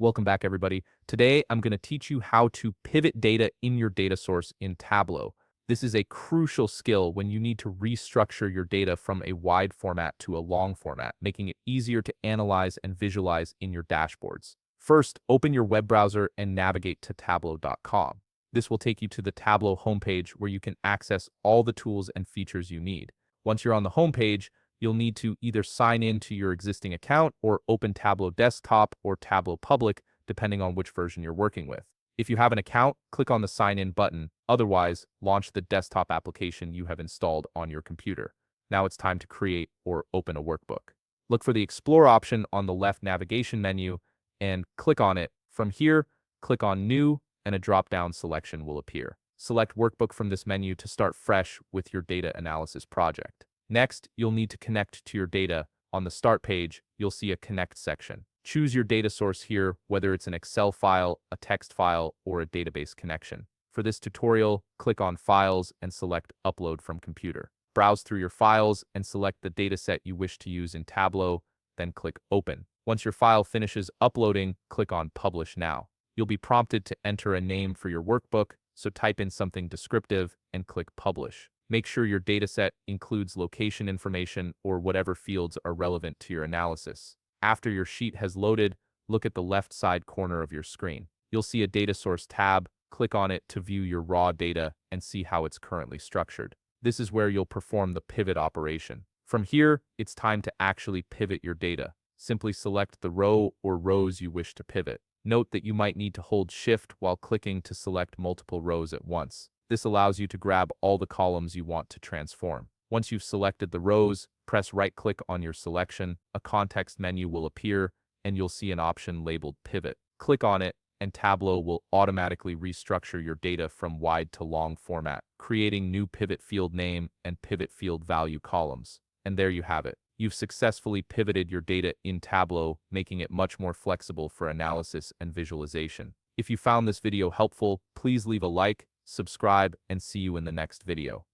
Welcome back, everybody. Today, I'm going to teach you how to pivot data in your data source in Tableau. This is a crucial skill when you need to restructure your data from a wide format to a long format, making it easier to analyze and visualize in your dashboards. First, open your web browser and navigate to tableau.com. This will take you to the Tableau homepage where you can access all the tools and features you need. Once you're on the homepage, you'll need to either sign in to your existing account or open Tableau Desktop or Tableau Public, depending on which version you're working with. If you have an account, click on the Sign In button. Otherwise, launch the desktop application you have installed on your computer. Now it's time to create or open a workbook. Look for the Explore option on the left navigation menu and click on it. From here, click on New and a drop-down selection will appear. Select Workbook from this menu to start fresh with your data analysis project. Next, you'll need to connect to your data. On the Start page, you'll see a Connect section. Choose your data source here, whether it's an Excel file, a text file, or a database connection. For this tutorial, click on Files and select Upload from Computer. Browse through your files and select the dataset you wish to use in Tableau, then click Open. Once your file finishes uploading, click on Publish Now. You'll be prompted to enter a name for your workbook, so type in something descriptive and click Publish. Make sure your dataset includes location information or whatever fields are relevant to your analysis. After your sheet has loaded, look at the left side corner of your screen. You'll see a Data Source tab. Click on it to view your raw data and see how it's currently structured. This is where you'll perform the pivot operation. From here, it's time to actually pivot your data. Simply select the row or rows you wish to pivot. Note that you might need to hold Shift while clicking to select multiple rows at once. This allows you to grab all the columns you want to transform. Once you've selected the rows, press right-click on your selection, a context menu will appear, and you'll see an option labeled Pivot. Click on it, and Tableau will automatically restructure your data from wide to long format, creating new pivot field name and pivot field value columns. And there you have it. You've successfully pivoted your data in Tableau, making it much more flexible for analysis and visualization. If you found this video helpful, please leave a like, subscribe, and see you in the next video.